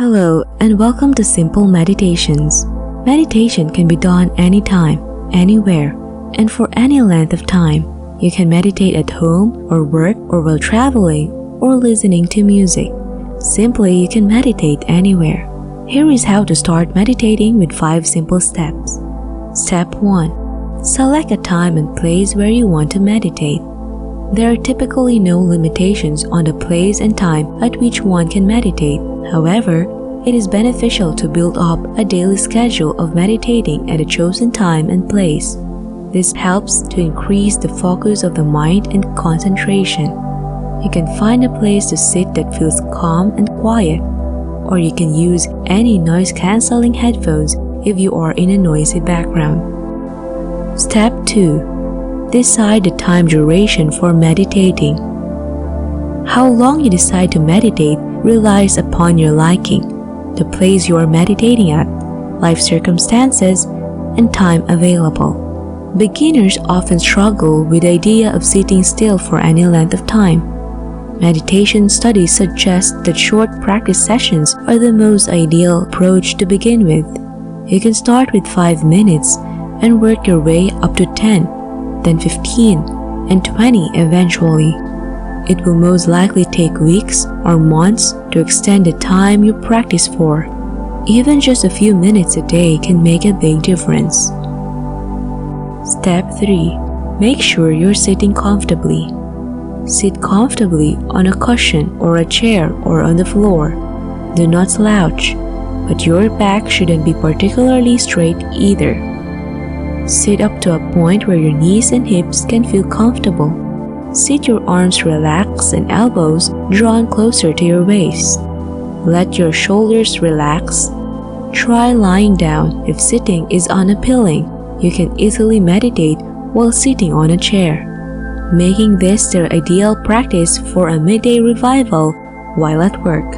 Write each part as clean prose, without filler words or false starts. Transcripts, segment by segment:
Hello and welcome to Simple Meditations. Meditation can be done anytime, anywhere, and for any length of time. You can meditate at home or work or while traveling or listening to music. Simply, you can meditate anywhere. Here is how to start meditating with 5 simple steps. Step 1. Select a time and place where you want to meditate. There are typically no limitations on the place and time at which one can meditate. However, it is beneficial to build up a daily schedule of meditating at a chosen time and place. This helps to increase the focus of the mind and concentration. You can find a place to sit that feels calm and quiet, or you can use any noise-canceling headphones if you are in a noisy background. Step 2. Decide the time duration for meditating. How long you decide to meditate relies upon your liking, the place you are meditating at, life circumstances, and time available. Beginners often struggle with the idea of sitting still for any length of time. Meditation studies suggest that short practice sessions are the most ideal approach to begin with. You can start with 5 minutes and work your way up to 10, then 15, and 20 eventually. It will most likely take weeks or months to extend the time you practice for. Even just a few minutes a day can make a big difference. Step 3. Make sure you're sitting comfortably. Sit comfortably on a cushion or a chair or on the floor. Do not slouch, but your back shouldn't be particularly straight either. Sit up to a point where your knees and hips can feel comfortable. Sit your arms relaxed and elbows drawn closer to your waist. Let your shoulders relax. Try lying down if sitting is unappealing. You can easily meditate while sitting on a chair, making this the ideal practice for a midday revival while at work.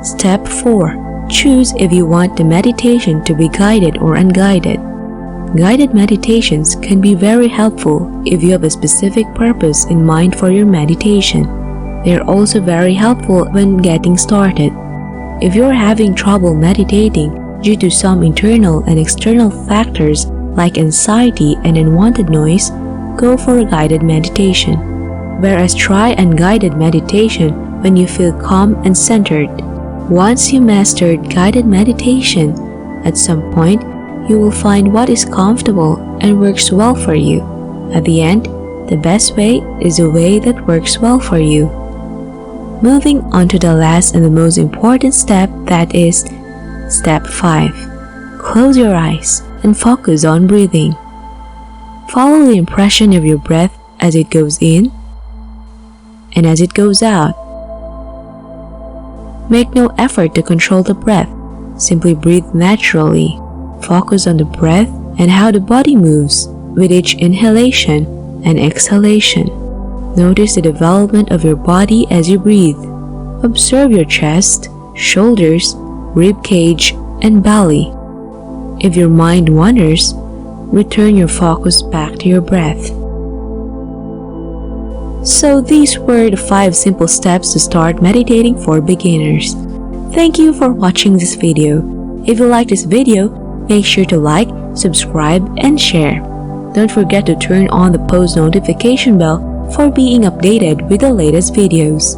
Step 4. Choose if you want the meditation to be guided or unguided. Guided meditations can be very helpful if you have a specific purpose in mind for your meditation. They are also very helpful when getting started. If you are having trouble meditating due to some internal and external factors like anxiety and unwanted noise, go for a guided meditation. Whereas try unguided meditation when you feel calm and centered. Once you mastered guided meditation, at some point, you will find what is comfortable and works well for you. At the end, the best way is a way that works well for you. Moving on to the last and the most important step, that is Step 5. Close your eyes and focus on breathing. Follow the impression of your breath as it goes in and as it goes out. Make no effort to control the breath. Simply breathe naturally. Focus on the breath and how the body moves with each inhalation and exhalation. Notice the development of your body as you breathe. Observe your chest, shoulders, rib cage, and belly. If your mind wanders, return your focus back to your breath. So these were the 5 simple steps to start meditating for beginners. Thank you for watching this video. If you like this video, make sure to like, subscribe, and share. Don't forget to turn on the post notification bell for being updated with the latest videos.